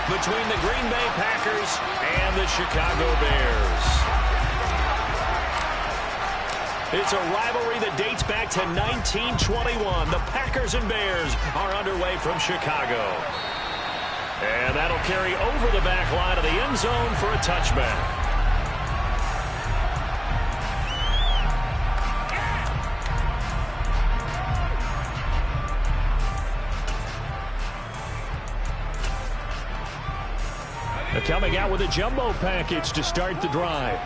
between the Green Bay Packers and the Chicago Bears. It's a rivalry that dates back to 1921. The Packers and Bears are underway from Chicago. And that'll carry over the back line of the end zone for a touchback. They're coming out with a jumbo package to start the drive.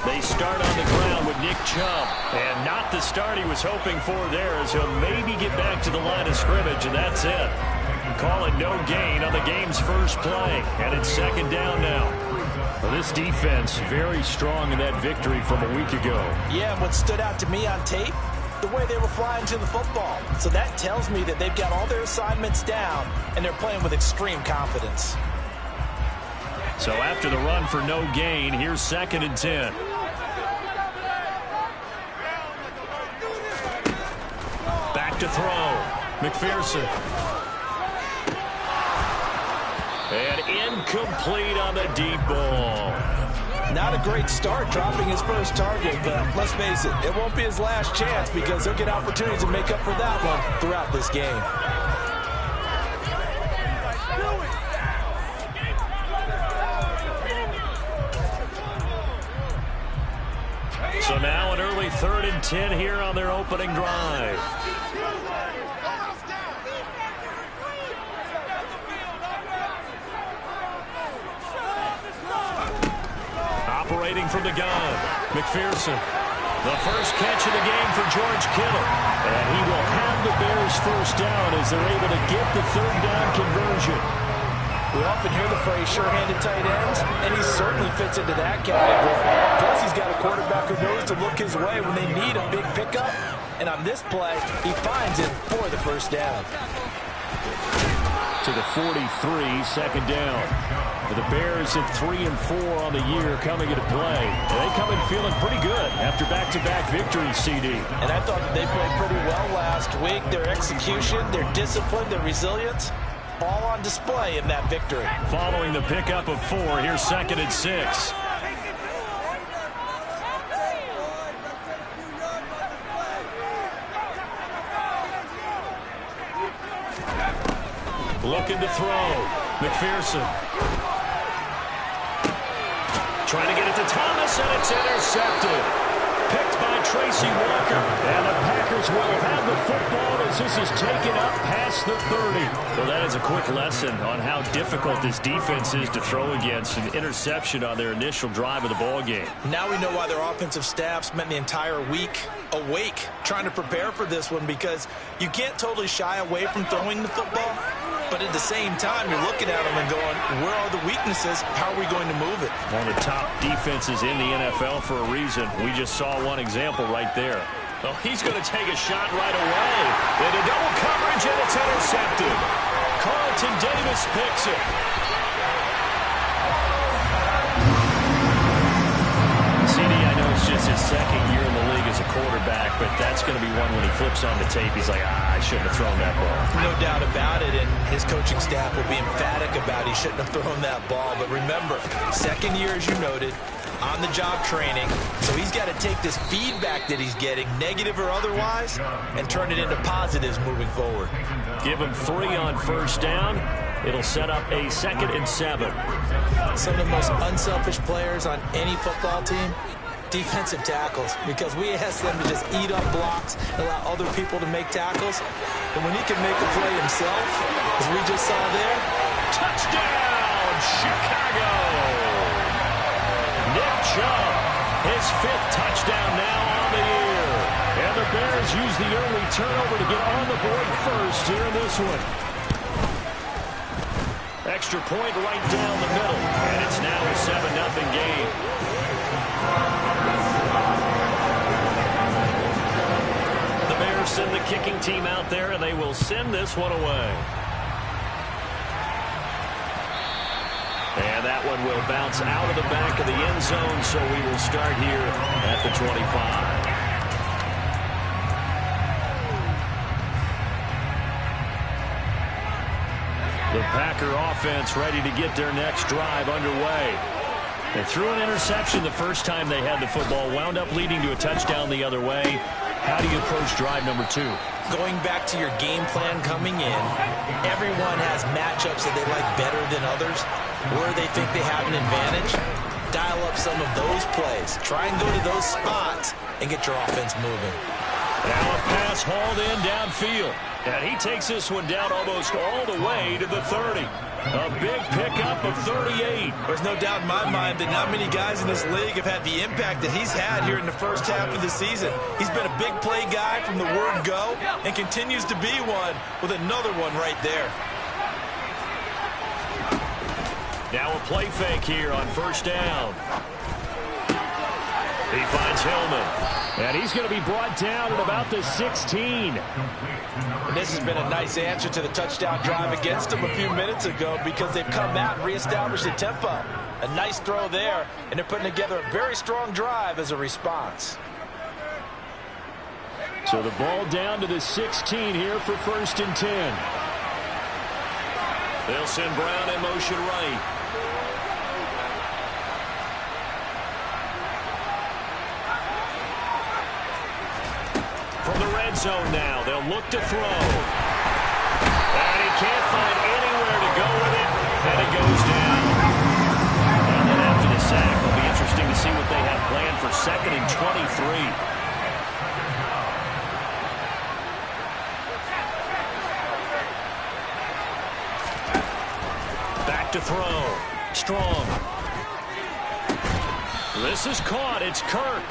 They start on the ground with Nick Chubb. And not the start he was hoping for there, as he'll maybe get back to the line of scrimmage, and that's it. Call it no gain on the game's first play. And it's second down now. Well, this defense very strong in that victory from a week ago. Yeah, and what stood out to me on tape, the way they were flying to the football. So that tells me that they've got all their assignments down, and they're playing with extreme confidence. So after the run for no gain, here's 2nd and 10. Back to throw. McPherson. And incomplete on the deep ball. Not a great start dropping his first target, but let's face it, it won't be his last chance because he'll get opportunities to make up for that one throughout this game. So now an early 3rd and 10 here on their opening drive. Operating from the gun, McPherson. The first catch of the game for George Kittle. And he will have the Bears first down as they're able to get the 3rd down conversion. We often hear the phrase sure-handed tight ends, and he certainly fits into that category. Plus, he's got a quarterback who knows to look his way when they need a big pickup. And on this play, he finds it for the first down. To the 43, second down. The Bears at 3 and 4 on the year coming into play. They come in feeling pretty good after back-to-back victories, CD. And I thought that they played pretty well last week. Their execution, their discipline, their resilience, all on display in that victory. Following the pickup of 4, here's 2nd and 6. Looking to throw. McPherson. Trying to get it to Thomas, and it's intercepted. Picked by Tracy Walker. And the Packers will have the football as this is taken up past the 30. Well, that is a quick lesson on how difficult this defense is to throw against. An interception on their initial drive of the ball game. Now we know why their offensive staff spent the entire week awake trying to prepare for this one, because you can't totally shy away from throwing the football. But at the same time, you're looking at them and going, where are the weaknesses? How are we going to move it? One of the top defenses in the NFL for a reason. We just saw one example right there. Well, he's going to take a shot right away. Into double coverage, and it's intercepted. Carlton Davis picks it. CD, I know it's just his 2nd year in the league as a quarterback, but that's going to be one when he flips on the tape. He's like, I shouldn't have thrown that ball. No doubt about it, and his coaching staff will be emphatic about he shouldn't have thrown that ball. But remember, 2nd year, as you noted, on-the-job training. So he's got to take this feedback that he's getting, negative or otherwise, and turn it into positives moving forward. Give him 3 on first down. It'll set up a 2nd and 7. Some of the most unselfish players on any football team, defensive tackles, because we ask them to just eat up blocks and allow other people to make tackles. And when he can make a play himself, as we just saw there, touchdown, Chicago! Nick Chubb, his 5th touchdown now on the year. And the Bears use the early turnover to get on the board first here in this one. Extra point right down the middle, and it's now a 7-0 game. The Bears send the kicking team out there, and they will send this one away. And that one will bounce out of the back of the end zone, so we will start here at the 25. The Packer offense ready to get their next drive underway. They threw an interception the first time they had the football, wound up leading to a touchdown the other way. How do you approach drive number 2? Going back to your game plan coming in, everyone has matchups that they like better than others, where they think they have an advantage. Dial up some of those plays. Try and go to those spots and get your offense moving. Now a pass hauled in downfield. And he takes this one down almost all the way to the 30. A big pickup of 38. There's no doubt in my mind that not many guys in this league have had the impact that he's had here in the first half of the season. He's been a big play guy from the word go and continues to be one with another one right there. Now a play fake here on first down. He finds Hillman. And he's going to be brought down at about the 16. And this has been a nice answer to the touchdown drive against them a few minutes ago because they've come out and reestablished the tempo. A nice throw there, and they're putting together a very strong drive as a response. So the ball down to the 16 here for 1st and 10. They'll send Brown in motion right. From the red zone now, they'll look to throw. And he can't find anywhere to go with it, and it goes down. And then after the sack, it'll be interesting to see what they have planned for 2nd and 23. Back to throw. Strong. This is caught. It's Kirk.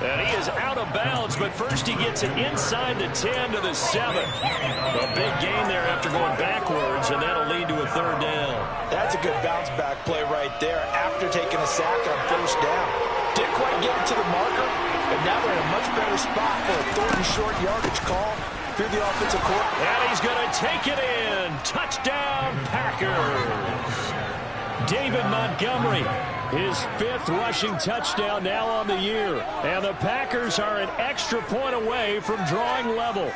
And he is out of bounds, but first he gets it inside the 10 to the 7. A big gain there after going backwards, and that'll lead to a 3rd down. That's a good bounce-back play right there after taking a sack on 1st down. Didn't quite get it to the marker, but now they're in a much better spot for a 3rd and short yardage call through the offensive court. And he's going to take it in. Touchdown, Packers. David Montgomery. His 5th rushing touchdown now on the year. And the Packers are an extra point away from drawing level.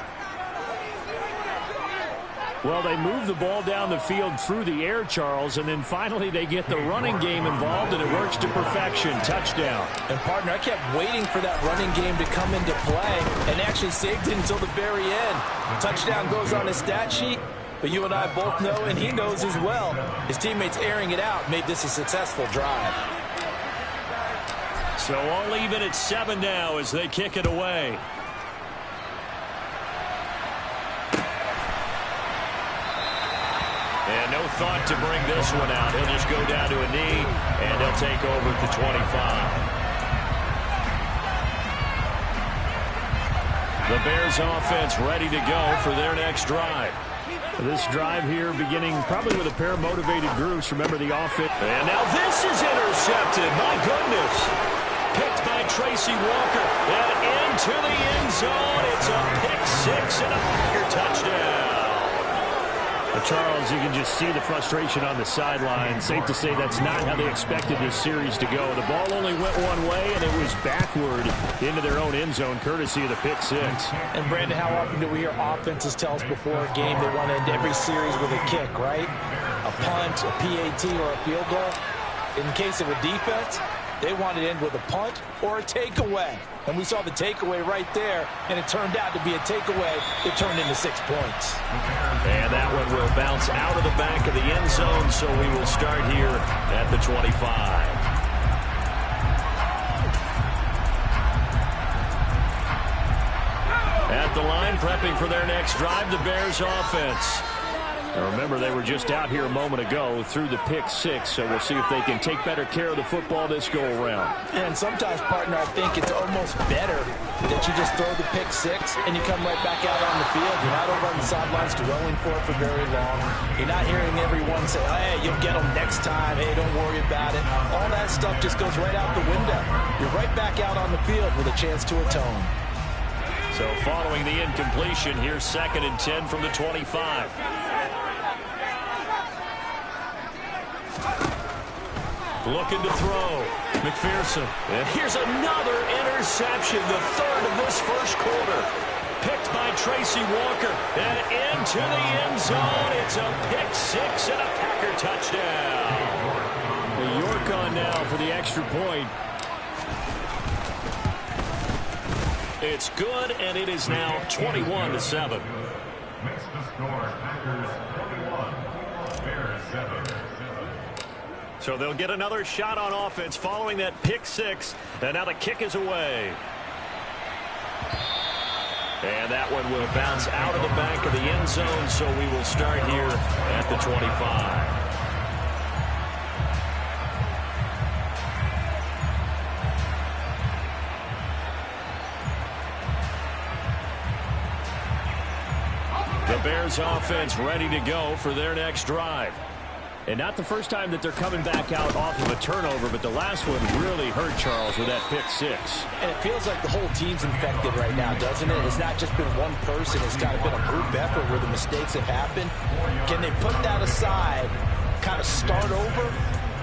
Well, they move the ball down the field through the air, Charles, and then finally they get the running game involved, and it works to perfection. Touchdown. And, partner, I kept waiting for that running game to come into play and actually saved it until the very end. Touchdown goes on his stat sheet. But you and I both know, and he knows as well, his teammates airing it out made this a successful drive. So all even at 7 now as they kick it away. And no thought to bring this one out. He'll just go down to a knee, and he'll take over at the 25. The Bears offense ready to go for their next drive. This drive here beginning probably with a pair of motivated groups. Remember the offense. And now this is intercepted. My goodness. Picked by Tracy Walker. And into the end zone. It's a pick 6 and a Packer touchdown. Charles, you can just see the frustration on the sideline. Safe to say that's not how they expected this series to go. The ball only went one way, and it was backward into their own end zone, courtesy of the pick 6. And, Brandon, how often do we hear offenses tell us before a game they want to end every series with a kick, right? A punt, a PAT, or a field goal. In the case of a defense, they want to end with a punt or a takeaway. And we saw the takeaway right there, and it turned out to be a takeaway that turned into 6 points. And that one will bounce out of the back of the end zone, so we will start here at the 25. At the line, prepping for their next drive, the Bears offense. Now remember, they were just out here a moment ago through the pick 6, so we'll see if they can take better care of the football this go-around. And sometimes, partner, I think it's almost better that you just throw the pick 6 and you come right back out on the field. You're not over on the sidelines dwelling for it for very long. You're not hearing everyone say, hey, you'll get them next time. Hey, don't worry about it. All that stuff just goes right out the window. You're right back out on the field with a chance to atone. So following the incompletion, here's 2nd and 10 from the 25. Looking to throw. McPherson. And here's another interception, the 3rd of this first quarter. picked by Tracy Walker. And into the end zone. It's a pick six and a Packer touchdown. The York on now for the extra point. It's good, and it is now 21-7. Makes the score Packers 21, Bears 7. So they'll get another shot on offense following that pick six. And now the kick is away. And that one will bounce out of the back of the end zone, so we will start here at the 25. The Bears offense ready to go for their next drive. And not the first time that they're coming back out off of a turnover, but the last one really hurt Charles with that pick six. And it feels like the whole team's infected right now, doesn't it? It's not just been one person. It's kind of been a group effort where the mistakes have happened. Can they put that aside, kind of start over,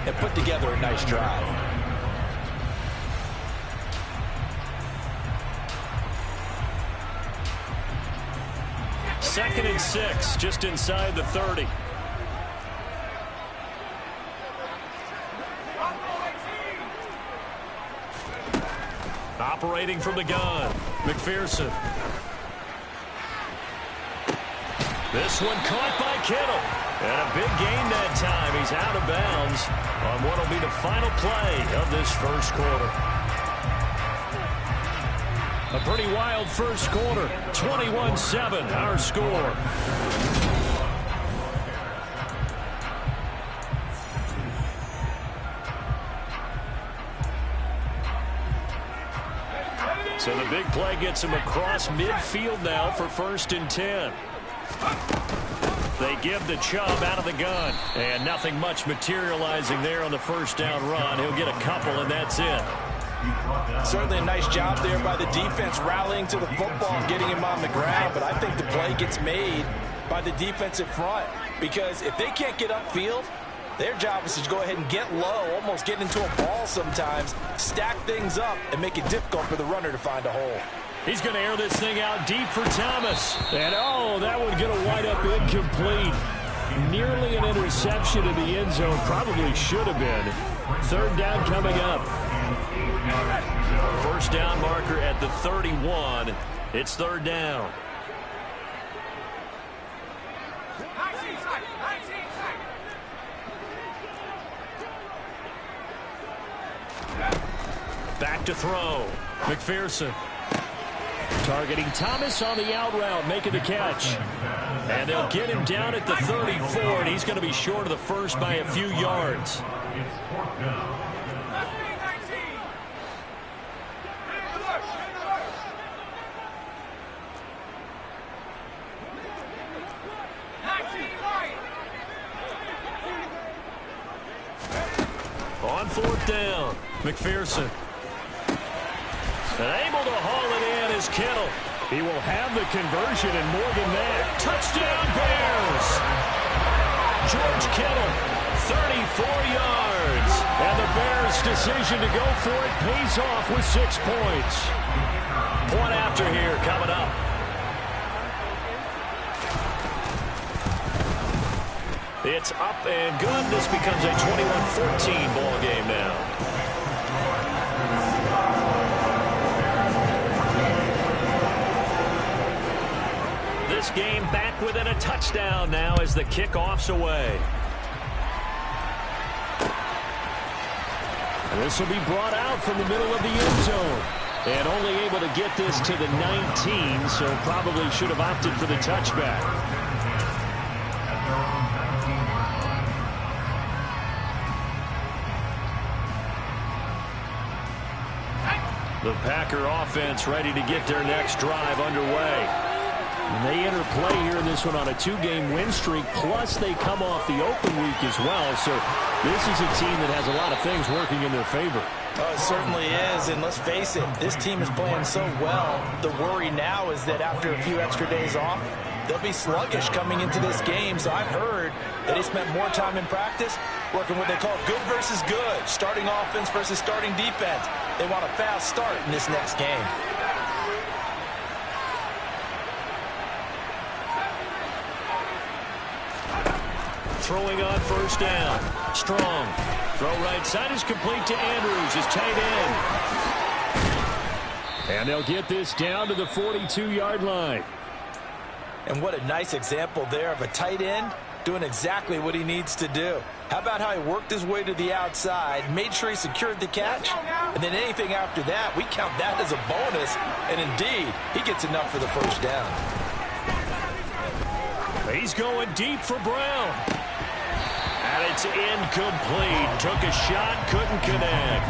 and put together a nice drive? Second and 6, just inside the 30. Operating from the gun, McPherson. This one caught by Kittle. And a big gain that time. He's out of bounds on what will be the final play of this first quarter. A pretty wild first quarter. 21-7, our score. So the big play gets him across midfield now for 1st and 10. They give the Chubb out of the gun. And nothing much materializing there on the first down run. He'll get a couple, and that's it. Certainly a nice job there by the defense rallying to the football and getting him on the ground. But I think the play gets made by the defensive front. Because if they can't get upfield, their job is to go ahead and get low, almost get into a ball sometimes, stack things up, and make it difficult for the runner to find a hole. He's going to air this thing out deep for Thomas. And, oh, that would get a wide-up incomplete. Nearly an interception in the end zone. Probably should have been. 3rd down coming up. First down marker at the 31. It's 3rd down. Back to throw. McPherson. Targeting Thomas on the out route, making the catch. And they'll get him down at the 34, and he's going to be short of the first by a few yards. On 4th down, McPherson. And able to haul it in is Kittle. He will have the conversion and more than that. Touchdown Bears! George Kittle, 34 yards. And the Bears' decision to go for it pays off with 6 points. Point after here coming up. It's up and good. This becomes a 21-14 ball game now. This game back within a touchdown now as the kickoff's away. And this will be brought out from the middle of the end zone. And only able to get this to the 19, so probably should have opted for the touchback. The Packer offense ready to get their next drive underway. And they enter play here in this one on a 2-game win streak, plus they come off the open week as well. So this is a team that has a lot of things working in their favor. Oh, it certainly is, and let's face it, this team is playing so well. The worry now is that after a few extra days off, they'll be sluggish coming into this game. So I've heard that they spent more time in practice working what they call good versus good, starting offense versus starting defense. They want a fast start in this next game. throwing on first down. Strong. Throw right side is complete to Andrews, his tight end. And they'll get this down to the 42-yard line. And what a nice example there of a tight end doing exactly what he needs to do. How about how he worked his way to the outside, made sure he secured the catch, and then anything after that, we count that as a bonus. And indeed, he gets enough for the first down. He's going deep for Brown. And it's incomplete. Took a shot, couldn't connect.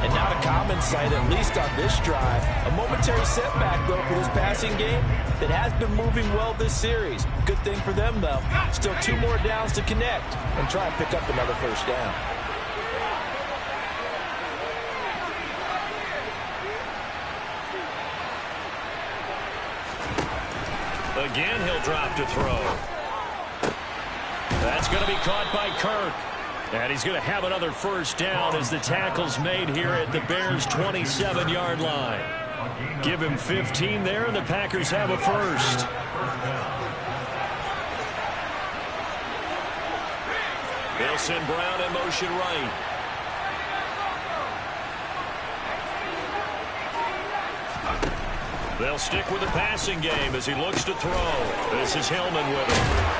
And not a common sight, at least on this drive. A momentary setback, though, for this passing game that has been moving well this series. Good thing for them, though. Still 2 more downs to connect and try and pick up another first down. Again, he'll drop to throw. That's going to be caught by Kirk. And he's going to have another first down as the tackle's made here at the Bears' 27-yard line. Give him 15 there, and the Packers have a first. They'll send Brown in motion right. They'll stick with the passing game as he looks to throw. This is Hillman with him.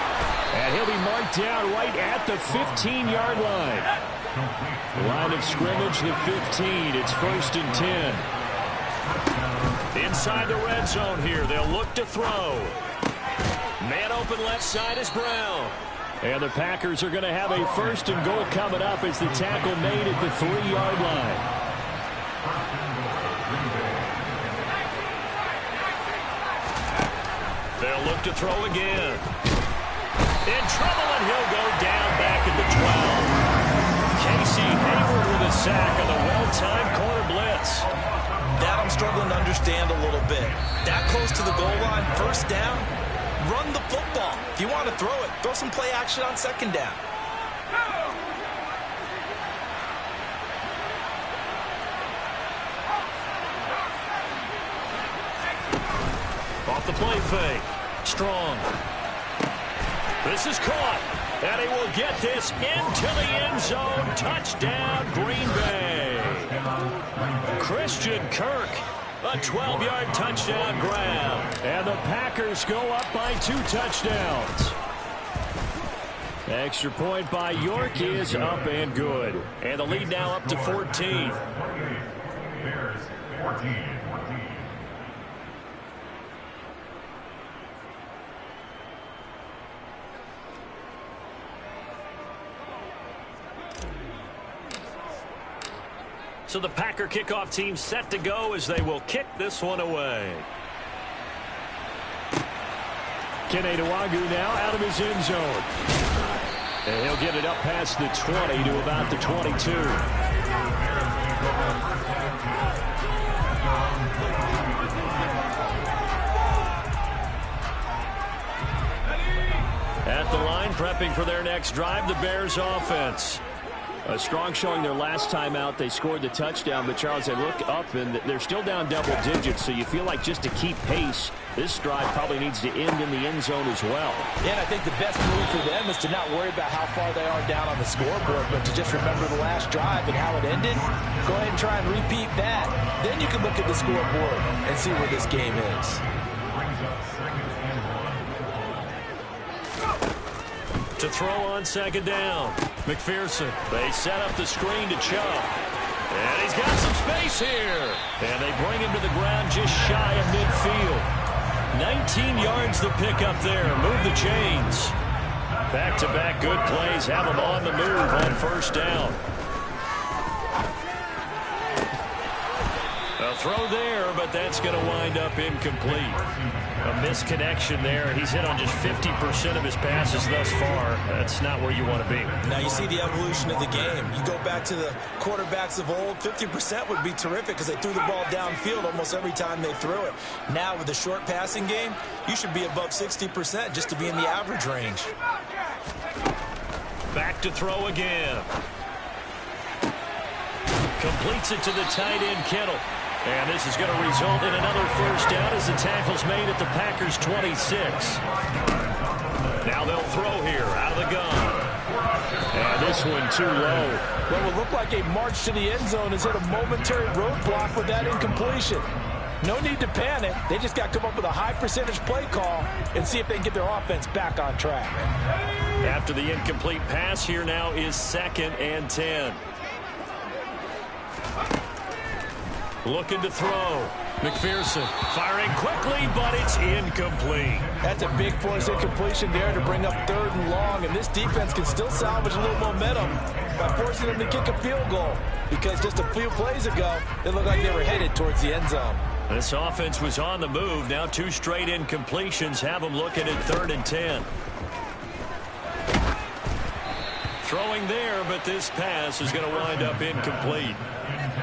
And he'll be marked down right at the 15-yard line. Line of scrimmage, the 15. It's 1st and 10. Inside the red zone here, they'll look to throw. Man open left side is Brown. And the Packers are going to have a 1st and goal coming up as the tackle made at the 3-yard line. They'll look to throw again. In trouble, and he'll go down back at the 12. Casey Hayward with a sack on the well-timed corner blitz. That I'm struggling to understand a little bit. That close to the goal line, first down, run the football. If you want to throw it, throw some play action on second down. Off the play fake. Strong. This is caught. And he will get this into the end zone. Touchdown, Green Bay. Christian Kirk, a 12-yard touchdown grab. And the Packers go up by 2 touchdowns. Extra point by York is up and good. And the lead now up to 14. Bears 14. So the Packer kickoff team set to go as they will kick this one away. Kene Nwangwu now out of his end zone. And he'll get it up past the 20 to about the 22. At the line, prepping for their next drive, the Bears offense. A strong showing their last time out. They scored the touchdown, but Charles, they look up and they're still down double digits, so you feel like just to keep pace, this drive probably needs to end in the end zone as well. Yeah, and I think the best move for them is to not worry about how far they are down on the scoreboard, but to just remember the last drive and how it ended. Go ahead and try and repeat that. Then you can look at the scoreboard and see where this game is. To throw on second down. McPherson. They set up the screen to Chubb. And he's got some space here. And they bring him to the ground just shy of midfield. 19 yards the pick up there. Move the chains. Back-to-back good plays. Have them on the move on first down. A throw there, but that's going to wind up incomplete. A misconnection there. He's hit on just 50% of his passes thus far. That's not where you want to be. Now you see the evolution of the game. You go back to the quarterbacks of old, 50% would be terrific because they threw the ball downfield almost every time they threw it. Now with the short passing game, you should be above 60% just to be in the average range. Back to throw again. Completes it to the tight end, Kittle. And this is going to result in another first down as the tackle's made at the Packers' 26. Now they'll throw here out of the gun. And this one too low. What will look like a march to the end zone has hit a momentary roadblock with that incompletion. No need to panic. They just got to come up with a high percentage play call and see if they can get their offense back on track. After the incomplete pass, here now is 2nd and 10. Looking to throw. McPherson firing quickly, but it's incomplete. That's a big force incompletion there to bring up 3rd and long, and this defense can still salvage a little momentum by forcing them to kick a field goal, because just a few plays ago, it looked like they were headed towards the end zone. This offense was on the move. Now 2 straight incompletions have them looking at 3rd and 10. Throwing there, but this pass is going to wind up incomplete.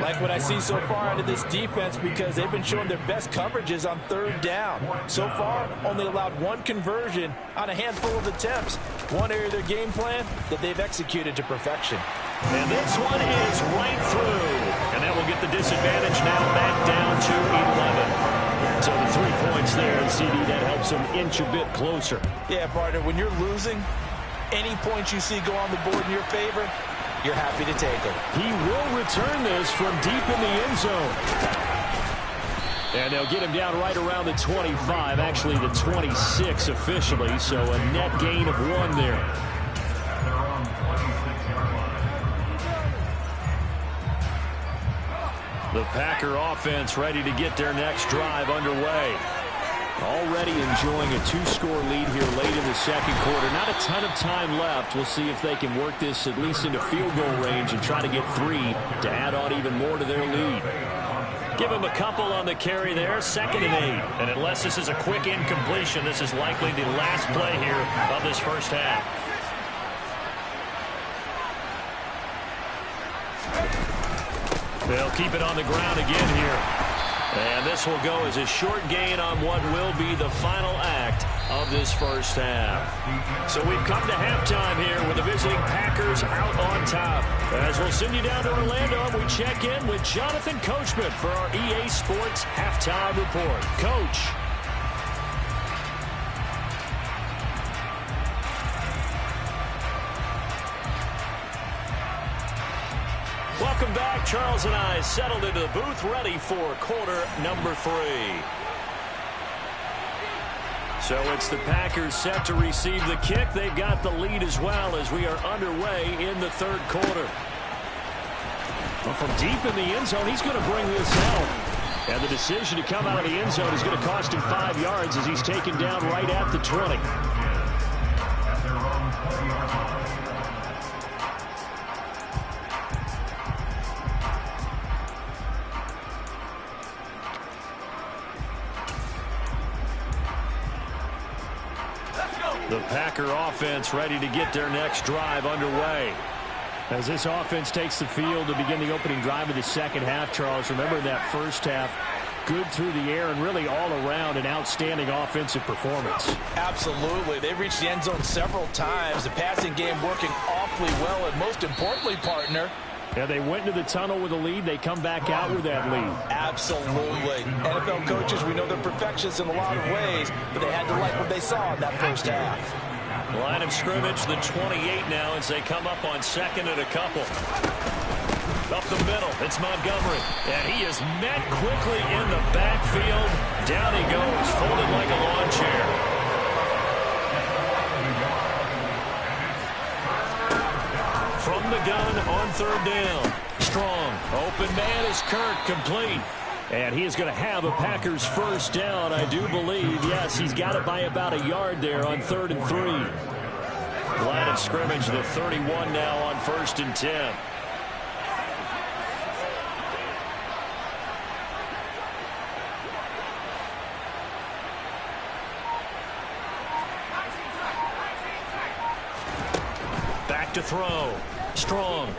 Like what I see so far out of this defense, because they've been showing their best coverages on 3rd down. So far, only allowed 1 conversion on a handful of attempts. One area of their game plan that they've executed to perfection. And this one is right through. And that will get the disadvantage now back down to 11. So the 3 points there, and CD, that helps them inch a bit closer. Yeah, partner, when you're losing, any points you see go on the board in your favor, you're happy to take them. He will return this from deep in the end zone. And they'll get him down right around the 25, actually the 26 officially, so a net gain of 1 there. The Packer offense ready to get their next drive underway. Already enjoying a 2-score lead here late in the 2nd quarter. Not a ton of time left. We'll see if they can work this at least into field goal range and try to get 3 to add on even more to their lead. Give them a couple on the carry there. 2nd and 8. And unless this is a quick incompletion, this is likely the last play here of this first half. They'll keep it on the ground again here. And this will go as a short gain on what will be the final act of this first half. So we've come to halftime here with the visiting Packers out on top. As we'll send you down to Orlando, we check in with Jonathan Coachman for our EA Sports Halftime Report. Coach. Welcome back. Charles and I settled into the booth ready for quarter number 3. So it's the Packers set to receive the kick. They've got the lead as well as we are underway in the 3rd quarter. Well, from deep in the end zone, he's going to bring this out. And the decision to come out of the end zone is going to cost him 5 yards as he's taken down right at the 20. The Packer offense ready to get their next drive underway. As this offense takes the field to begin the opening drive of the 2nd half, Charles, remember in that first half, good through the air and really all around an outstanding offensive performance. Absolutely. They reached the end zone several times. The passing game working awfully well, and most importantly, partner, yeah, they went into the tunnel with a lead. They come back out with that lead. Absolutely. NFL coaches, we know they're perfectionists in a lot of ways, but they had to like what they saw in that first half. Line of scrimmage, the 28 now as they come up on 2nd and a couple. Up the middle, it's Montgomery. And he is met quickly in the backfield. Down he goes, folded like a lawn chair. From the gun on 3rd down. Strong. Open man is Kirk, complete. And he is going to have a Packers first down, I do believe. Yes, he's got it by about a yard there on 3rd and 3. Line of scrimmage, the 31 now on 1st and 10. Back to throw. Strong.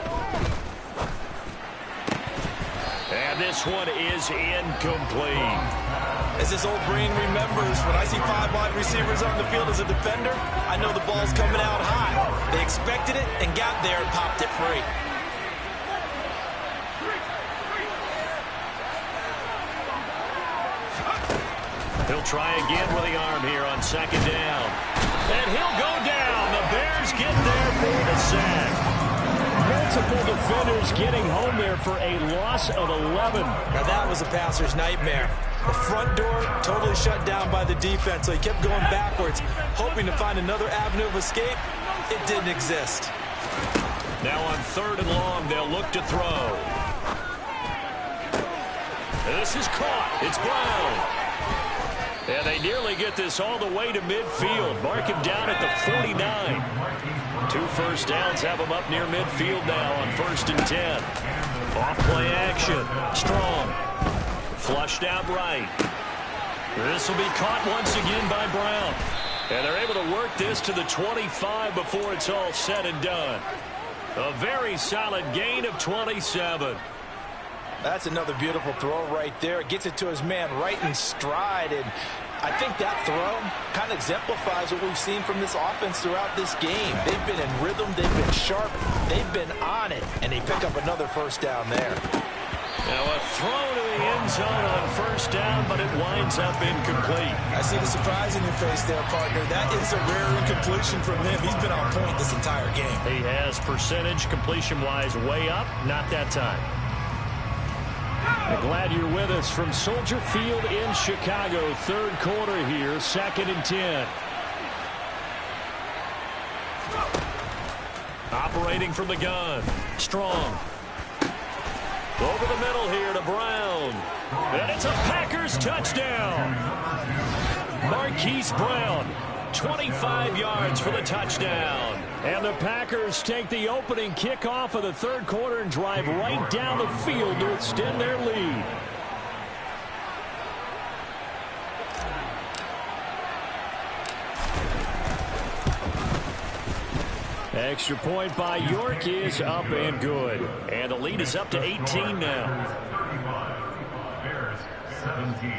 And this one is incomplete. As his old brain remembers, when I see 5 wide receivers on the field as a defender, I know the ball's coming out high. They expected it and got there and popped it free. He'll try again with the arm here on 2nd down. And he'll go down. The Bears get there for the sack. multiple defenders getting home there for a loss of 11. Now that was a passer's nightmare. The front door totally shut down by the defense, so he kept going backwards, hoping to find another avenue of escape. It didn't exist. Now on 3rd and long, they'll look to throw. This is caught. It's Brown. And they nearly get this all the way to midfield. Mark him down at the 49. 2 first downs have him up near midfield now on 1st and 10. Off-play action. Strong. Flushed out right. This will be caught once again by Brown. And they're able to work this to the 25 before it's all said and done. A very solid gain of 27. That's another beautiful throw right there. Gets it to his man right in stride. And I think that throw kind of exemplifies what we've seen from this offense throughout this game. They've been in rhythm. They've been sharp. They've been on it. And they pick up another first down there. Now a throw to the end zone on 1st down, but it winds up incomplete. I see the surprise in your face there, partner. That is a rare incompletion from him. He's been on point this entire game. He has percentage completion-wise way up. Not that time. Glad you're with us from Soldier Field in Chicago. 3rd quarter here, 2nd and 10. Operating from the gun. Strong. Over the middle here to Brown. And it's a Packers touchdown. Marquise Brown, 25 yards for the touchdown. And the Packers take the opening kickoff of the 3rd quarter and drive right down the field to extend their lead. Extra point by York is up and good. And the lead is up to 18 now. 35. Bears 17.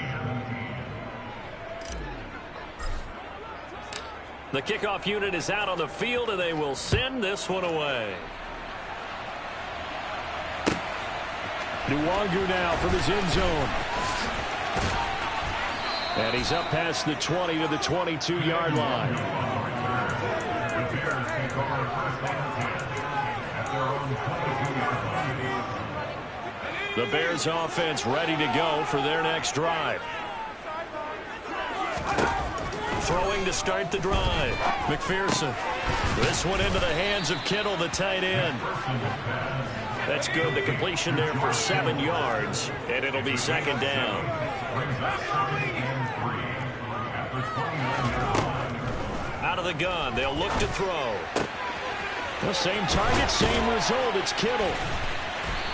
The kickoff unit is out on the field, and they will send this one away. Nwangu now from his end zone. And he's up past the 20 to the 22-yard line. The Bears take over 1st and 10 at their own 22-yard line. The Bears offense ready to go for their next drive. Throwing to start the drive. McPherson. This one into the hands of Kittle, the tight end. That's good. The completion there for 7 yards. And it'll be 2nd down. Out of the gun. They'll look to throw. The same target, same result. It's Kittle.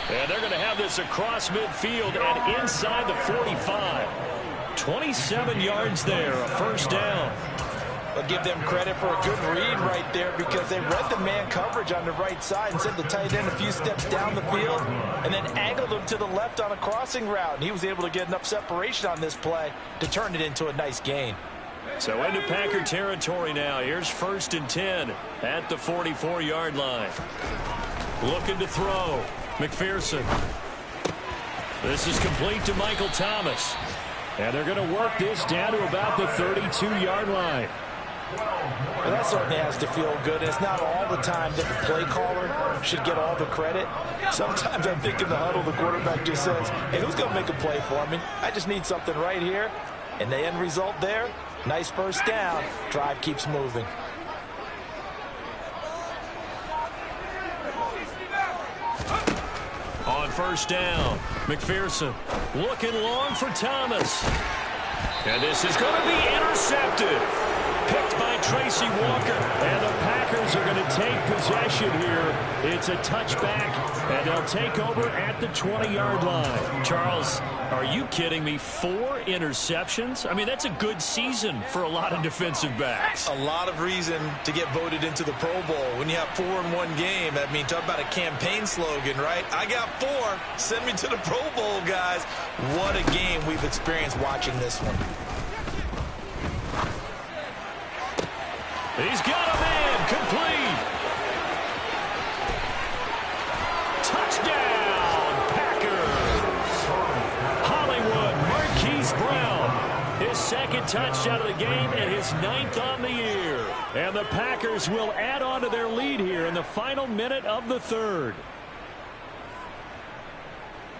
And they're going to have this across midfield and inside the 45. 27 yards there, a 1st down. I'll give them credit for a good read right there because they read the man coverage on the right side and sent the tight end a few steps down the field and then angled him to the left on a crossing route. And he was able to get enough separation on this play to turn it into a nice gain. So into Packer territory now. Here's 1st and 10 at the 44-yard line. Looking to throw. McPherson. This is complete to Michael Thomas. And they're going to work this down to about the 32-yard line. Well, that certainly has to feel good. It's not all the time that the play caller should get all the credit. Sometimes I think in the huddle, the quarterback just says, hey, who's going to make a play for me? I just need something right here. And the end result there, nice 1st down. Drive keeps moving. On 1st down, McPherson looking long for Thomas. And this is going to be intercepted. Picked by Tracy Walker. And the Packers are going to take possession here. It's a touchback, and they'll take over at the 20-yard line. Charles, are you kidding me? 4 interceptions? I mean, that's a good season for a lot of defensive backs. A lot of reason to get voted into the Pro Bowl. When you have 4 in one game, I mean, talk about a campaign slogan, right? I got 4. Send me to the Pro Bowl, guys. What a game we've experienced watching this one. He's got a man complete. Touchdown, Packers. Hollywood, Marquise Brown. His 2nd touchdown of the game and his 9th on the year. And the Packers will add on to their lead here in the final minute of the 3rd.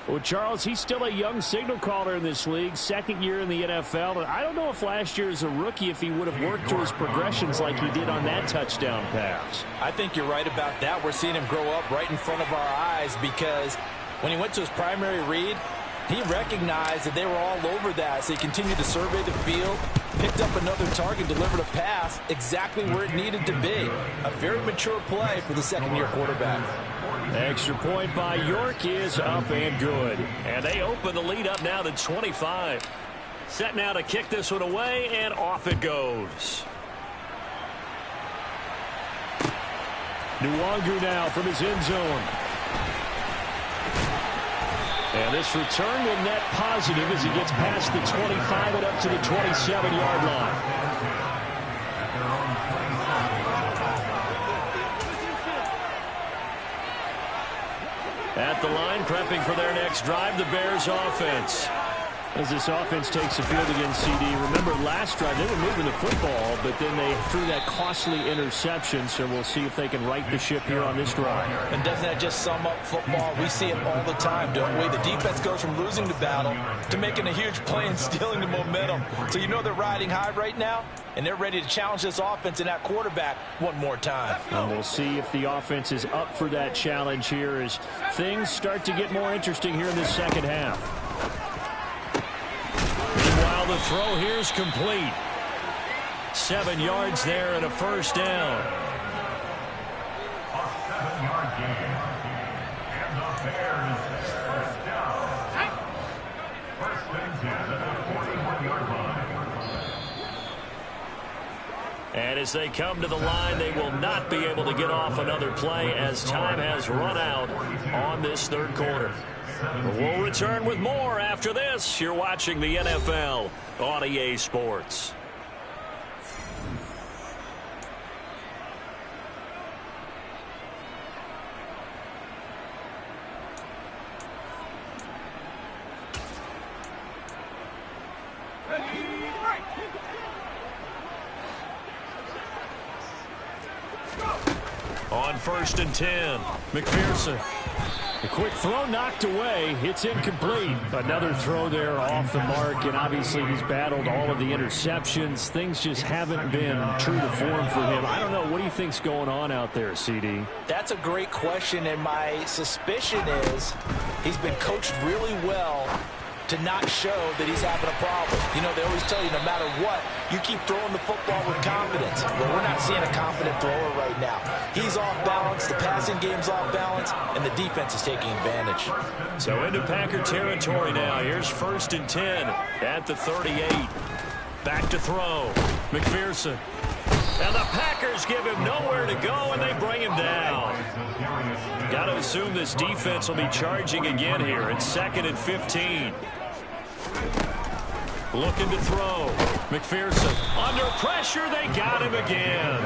Well, Charles, he's still a young signal caller in this league, second year in the NFL. And I don't know if last year as a rookie if he would have worked through his progressions like he did on that touchdown pass. I think you're right about that. We're seeing him grow up right in front of our eyes because when he went to his primary read, he recognized that they were all over that, so he continued to survey the field, picked up another target, delivered a pass exactly where it needed to be. A very mature play for the second-year quarterback. Extra point by York is up and good. And they open the lead up now to 25. Set now to kick this one away, and off it goes. Nwangu now from his end zone. And this return will net positive as he gets past the 25 and up to the 27-yard line. At the line, prepping for their next drive, the Bears offense. As this offense takes the field against CD, remember last drive they were moving the football, but then they threw that costly interception, so we'll see if they can right the ship here on this drive. And doesn't that just sum up football? We see it all the time, don't we? The defense goes from losing the battle to making a huge play and stealing the momentum. So you know they're riding high right now, and they're ready to challenge this offense and that quarterback one more time. And we'll see if the offense is up for that challenge here as things start to get more interesting here in this second half. Meanwhile, the throw here is complete. 7 yards there and a first down. A 7-yard gain. And the Bears first down. First and 10 at the 41-yard line. And as they come to the line, they will not be able to get off another play as time has run out on this third quarter. We'll return with more after this. You're watching the NFL on EA Sports. On first and 10, McPherson. A quick throw knocked away. It's incomplete. Another throw there off the mark, and obviously he's battled all of the interceptions. Things just haven't been true to form for him. I don't know. What do you think's going on out there, CD? That's a great question, and my suspicion is he's been coached really well to not show that he's having a problem. You know, they always tell you no matter what, you keep throwing the football with confidence. But we're not seeing a confident thrower right now. He's off balance, the passing game's off balance, and the defense is taking advantage. So into Packer territory now. Here's first and 10 at the 38. Back to throw. McPherson. And the Packers give him nowhere to go, and they bring him down. Got to assume this defense will be charging again here. It's second and 15. Looking to throw. McPherson under pressure. They got him again.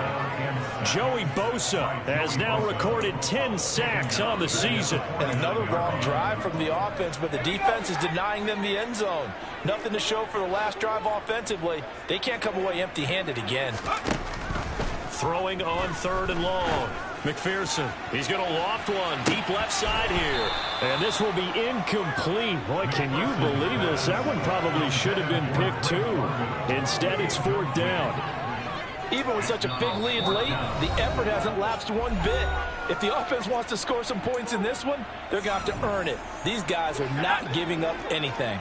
Joey Bosa has now recorded 10 sacks on the season. And another long drive from the offense, but the defense is denying them the end zone. Nothing to show for the last drive offensively. They can't come away empty-handed again. Throwing on third and long. McPherson, he's going to loft one deep left side here. And this will be incomplete. Boy, can you believe this? That one probably should have been picked too. Instead, it's fourth down. Even with such a big lead late, the effort hasn't lapsed one bit. If the offense wants to score some points in this one, they're going to have to earn it. These guys are not giving up anything.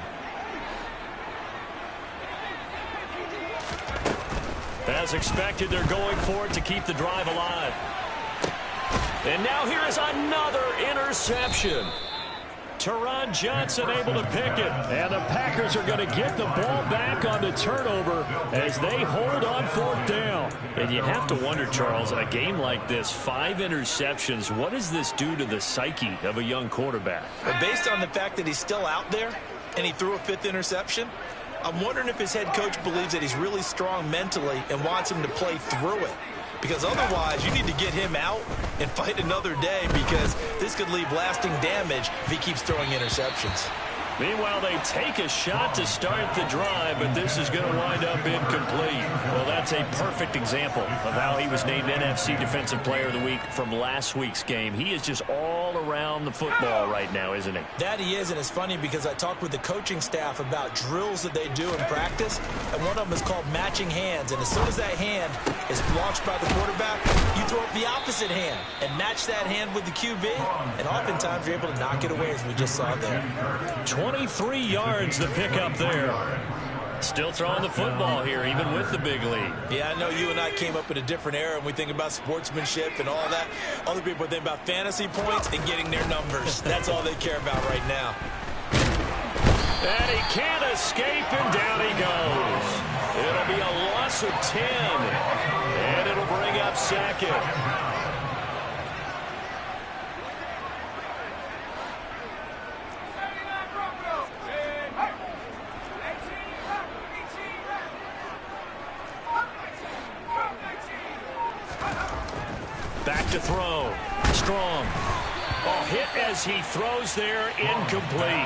As expected, they're going for it to keep the drive alive. And now here is another interception. Teron Johnson able to pick it. And the Packers are going to get the ball back on the turnover as they hold on fourth down. And you have to wonder, Charles, a game like this, 5 interceptions, what does this do to the psyche of a young quarterback? But based on the fact that he's still out there and he threw a 5th interception, I'm wondering if his head coach believes that he's really strong mentally and wants him to play through it. Because otherwise, you need to get him out and fight another day because this could leave lasting damage if he keeps throwing interceptions. Meanwhile, they take a shot to start the drive, but this is going to wind up incomplete. Well, that's a perfect example of how he was named NFC Defensive Player of the Week from last week's game. He is just all around the football right now, isn't he? That he is, and it's funny because I talked with the coaching staff about drills that they do in practice, and one of them is called matching hands. And as soon as that hand is launched by the quarterback, you throw up the opposite hand and match that hand with the QB, and oftentimes you're able to knock it away, as we just saw there. 23 yards the pickup there. Still throwing the football here, even with the big lead. Yeah, I know you and I came up in a different era, and we think about sportsmanship and all that. Other people think about fantasy points and getting their numbers. That's all they care about right now. And he can't escape, and down he goes. It'll be a loss of 10, and it'll bring up second. Back to throw. Strong. Oh, hit as he throws there, incomplete.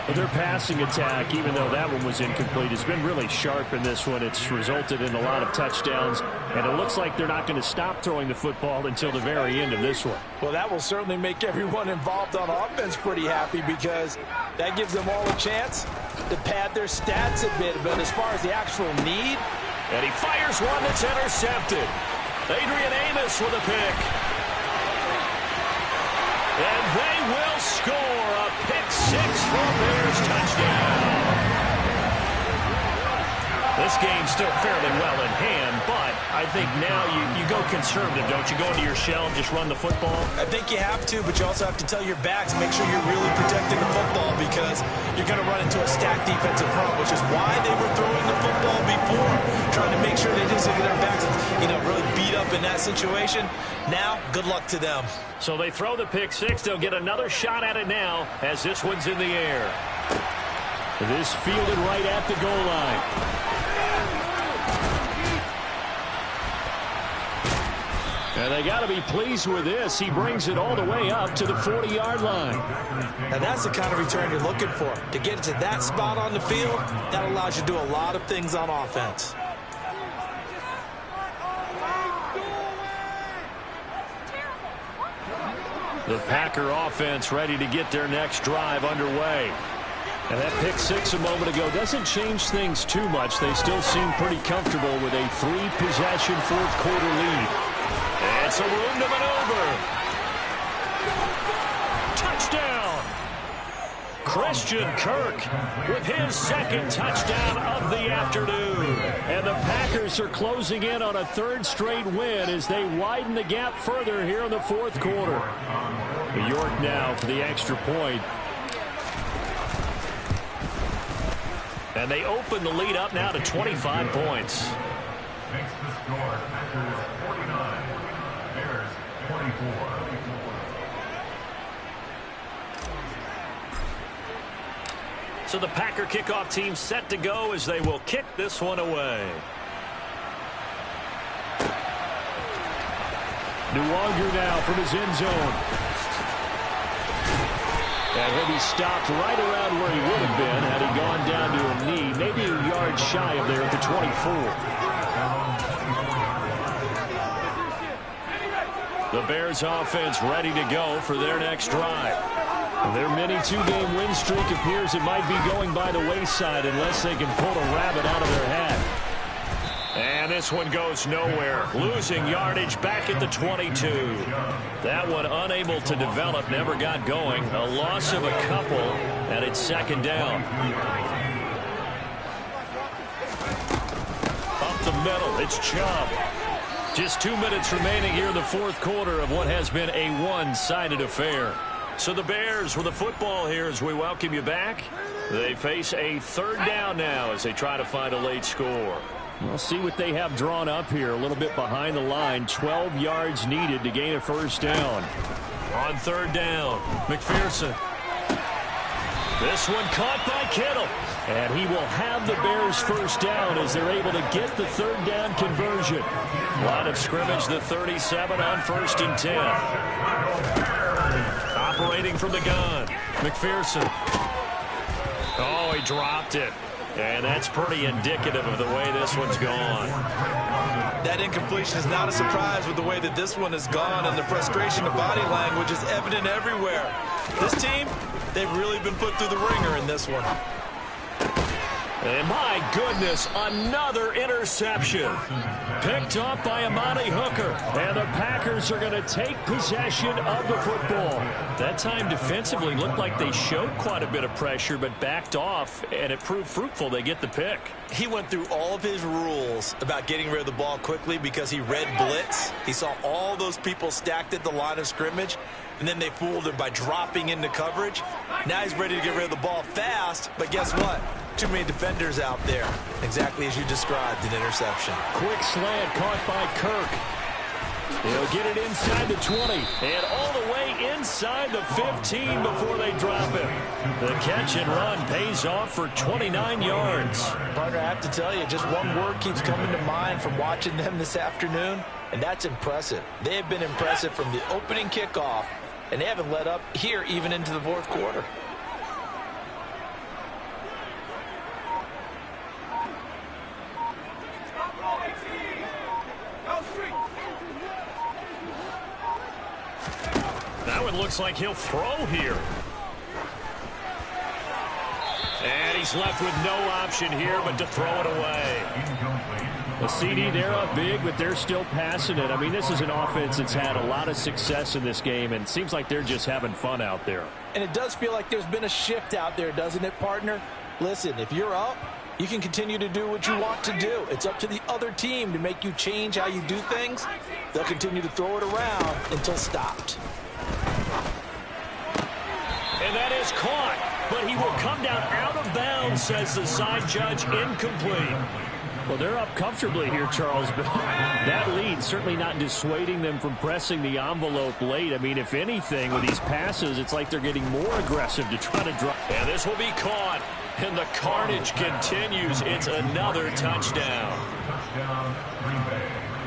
Well, their passing attack, even though that one was incomplete, has been really sharp in this one. It's resulted in a lot of touchdowns, and it looks like they're not going to stop throwing the football until the very end of this one. Well, that will certainly make everyone involved on offense pretty happy, because that gives them all a chance to pad their stats a bit. But as far as the actual need, and he fires one that's intercepted. Adrian Amos with a pick. And they will score a pick-6 for a Bears touchdown. This game's still fairly well in hand, but I think now you go conservative, don't you? Go into your shell and just run the football? I think you have to, but you also have to tell your backs, make sure you're really protecting the football, because you're going to run into a stacked defensive front, which is why they were throwing the football before, trying to make sure they didn't get their backs, really beat up in that situation. Now, good luck to them. So they throw the pick-6. They'll get another shot at it now as this one's in the air. This fielded right at the goal line. And they got to be pleased with this. He brings it all the way up to the 40-yard line. And that's the kind of return you're looking for. To get it to that spot on the field, that allows you to do a lot of things on offense. The Packer offense ready to get their next drive underway. And that pick-6 a moment ago doesn't change things too much. They still seem pretty comfortable with a 3-possession fourth-quarter lead. And some room to maneuver. Touchdown! Christian Kirk with his second touchdown of the afternoon. And the Packers are closing in on a third straight win as they widen the gap further here in the fourth quarter. New York now for the extra point. And they open the lead up now to 25 points. Makes the score Packers 49, Bears 24. So the Packer kickoff team set to go as they will kick this one away. Nwonger now from his end zone. And he'll be stopped right around where he would have been had he gone down to a knee, maybe a yard shy of there at the 24. The Bears offense ready to go for their next drive. Their mini two-game win streak appears it might be going by the wayside unless they can pull a rabbit out of their hat. And this one goes nowhere. Losing yardage back at the 22. That one unable to develop, never got going. A loss of a couple, and it's second down. Up the middle, it's Chubb. Just 2 minutes remaining here in the fourth quarter of what has been a one-sided affair. So the Bears with the football here as we welcome you back. They face a third down now as they try to find a late score. We'll see what they have drawn up here. A little bit behind the line. 12 yards needed to gain a first down. On third down, McPherson. This one caught by Kittle. And he will have the Bears first down as they're able to get the third down conversion. Line of scrimmage, the 37 on 1st and 10. Operating from the gun, McPherson. Oh, he dropped it. And that's pretty indicative of the way this one's gone. That incompletion is not a surprise with the way that this one has gone, and the frustration of body language is evident everywhere. This team, they've really been put through the ringer in this one. And my goodness, another interception. Picked off by Amani Hooker. And the Packers are going to take possession of the football. That time defensively looked like they showed quite a bit of pressure but backed off, and it proved fruitful. They get the pick. He went through all of his rules about getting rid of the ball quickly because he read blitz. He saw all those people stacked at the line of scrimmage, and then they fooled him by dropping into coverage. Now he's ready to get rid of the ball fast, but guess what? Too many defenders out there. Exactly as you described, an interception. Quick slant caught by Kirk. He'll get it inside the 20 and all the way inside the 15 before they drop it. The catch and run pays off for 29 yards. Partner, I have to tell you, just one word keeps coming to mind from watching them this afternoon, and that's impressive. They have been impressive from the opening kickoff, and they haven't let up here even into the fourth quarter. Now it looks like he'll throw here. And he's left with no option here but to throw it away. The CD, they're up big, but they're still passing it. I mean, this is an offense that's had a lot of success in this game, and it seems like they're just having fun out there. And it does feel like there's been a shift out there, doesn't it, partner? Listen, if you're up, you can continue to do what you want to do. It's up to the other team to make you change how you do things. They'll continue to throw it around until stopped. And that is caught, but he will come down out of bounds, says the side judge, incomplete. Well, they're up comfortably here, Charles, but that lead certainly not dissuading them from pressing the envelope late. I mean, if anything, with these passes, it's like they're getting more aggressive to try to drop. And this will be caught, and the carnage continues. It's another touchdown.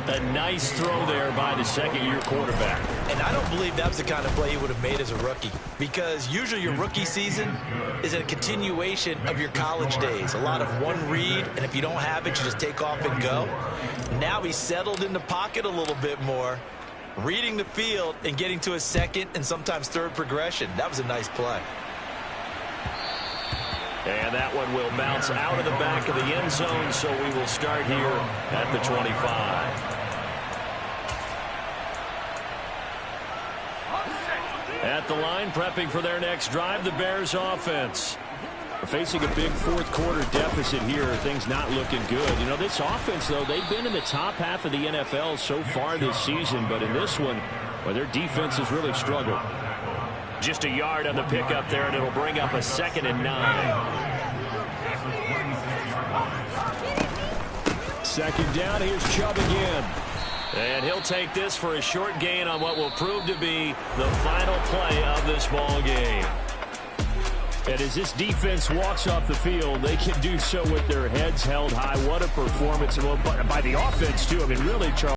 A nice throw there by the second-year quarterback. And I don't believe that was the kind of play he would have made as a rookie, because usually your rookie season is a continuation of your college days. A lot of one read, and if you don't have it, you just take off and go. Now he's settled in the pocket a little bit more, reading the field and getting to his second and sometimes third progression. That was a nice play. And that one will bounce out of the back of the end zone, so we will start here at the 25. At the line, prepping for their next drive, the Bears offense. Facing a big fourth quarter deficit here, things not looking good. You know, this offense, though, they've been in the top half of the NFL so far this season, but in this one, well, their defense has really struggled. Just a yard on the pickup there, and it'll bring up a 2nd and 9. Second down, here's Chubb again. And he'll take this for a short gain on what will prove to be the final play of this ball game. And as this defense walks off the field, they can do so with their heads held high. What a performance by the offense, too. I mean, really, Charles.